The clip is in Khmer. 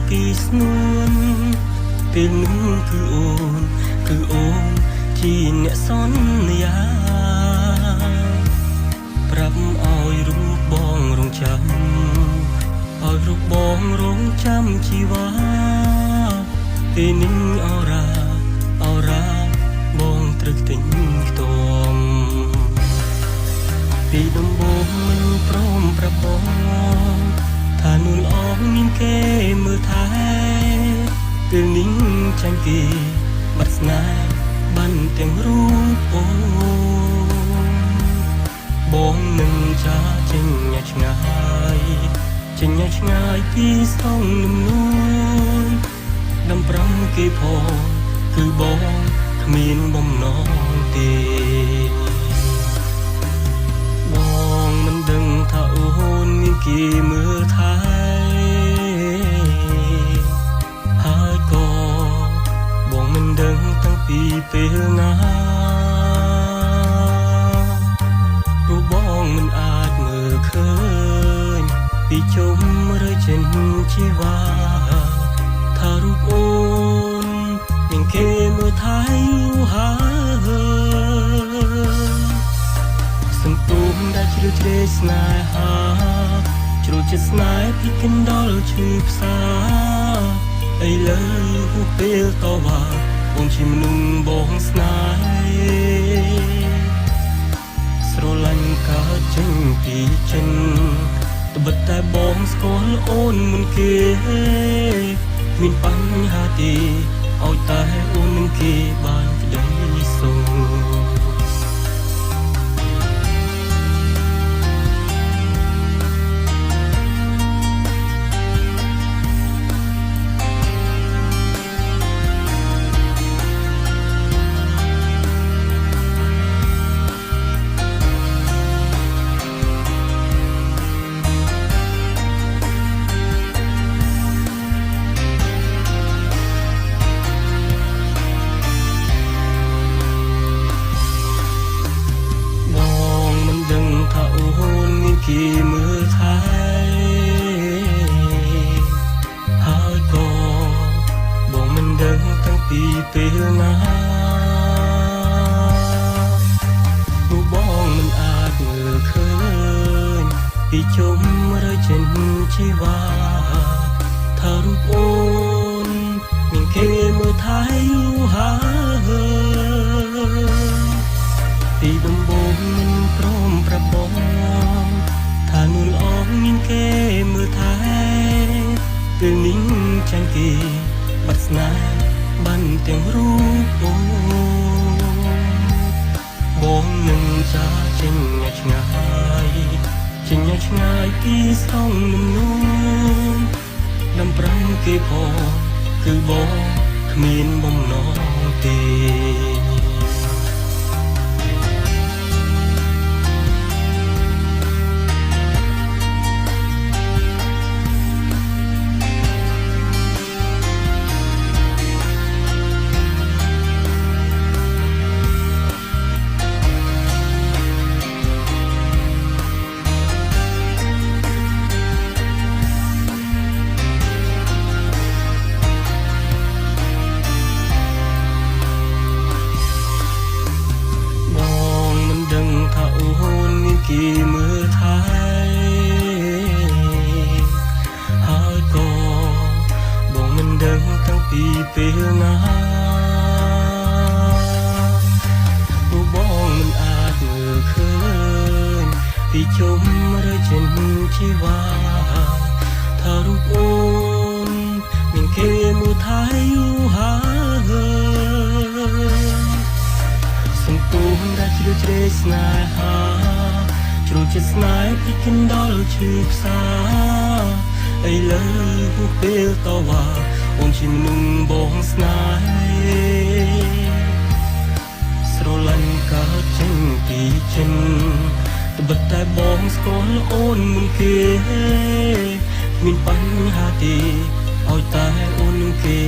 ពីស្នួនពេលនឹងគឺអូនជាអ្នកសន្យាប្រាប់ឲ្យរូបបងរងចាំឲ្យរូបបងរងចាំជីវ៉ាពេលនឹងអរ៉ាបងត្រូវទិញខ្ទមពីដំបូងមិនព្រមប្រាប់បងថានួនអងមានគេមើលថែពេលនេះចាញ់គេបាត់ស្នេហ៍បានទាំងរូបអូនបងនឹងចាចេញឆ្ងាយពីស្ទងលំនួនដំប្រាំគេផងគឺបងគ្មានបំណងទេបងមិនដឹងថាអូនមានគេមើលថែហើយក៏បងមិនដឹងតាំងពីពេលណាព្រោះបងមិនអាចមើលឃើញពីជុំឬចិនជីវ៉ាថារូបអូនមានគេមើលថែយូរហើយសន្ទុំដែលជ្រៅជ្រែកស្នេហាជ្រុលចិត្តស្នេហ៍ពីកណ្ដុរឈឺផ្សាឥឡូវពេលតវ៉ាអូនជាមនុស្សបងស្នេហ៍ស្រឡាញ់កើតចេញពីចិនត្បិតតែបងស្គាល់អូនមុនគេមានបញ្ហាទេឲ្យតែអូននឹងគេបានក្តីសុខគេមើលថែហើយក៏បងមិនដឹងតាំងពីពេលណាព្រោះបងមិនអាចមើលឃើញពីជុំឬចិនជីវ៉ាថារូបអូនមានគេមើលថែយូរហើយពីដំបូងមិនព្រមប្រាប់បងថានួនអងមានគេមើលថែពេលនេះចាញ់គេបាត់ស្នេហ៍បានទាំងរូបអូនបងនឹងចាចេញឆ្ងាយពីស្ទងលំនួនដំប្រាំគេផងគឺបងគ្មានបំណងទេគេមើលថែហើយក៏បងមិនដឹងតាំងពីពេលណាព្រោះបងមិនអាចមើលឃើញពីជុំឬចិនជីវ៉ាថារូបអូនមានគេមើលថែយូរហើយសន្ទុំដែលជ្រៅជ្រែកស្នេហាជ្រុលចិត្តស្នេហ៍ពីកណ្ដុរឈឺផ្សាឥឡូវពេលតវ៉ាអូនជាមនុស្សបងស្នេហ៍ស្រឡាញ់កើតចេញពីចិនត្បិតតែបងស្គាល់អូនមុនគេមានបញ្ហាទេឲ្យតែអូននឹងគេ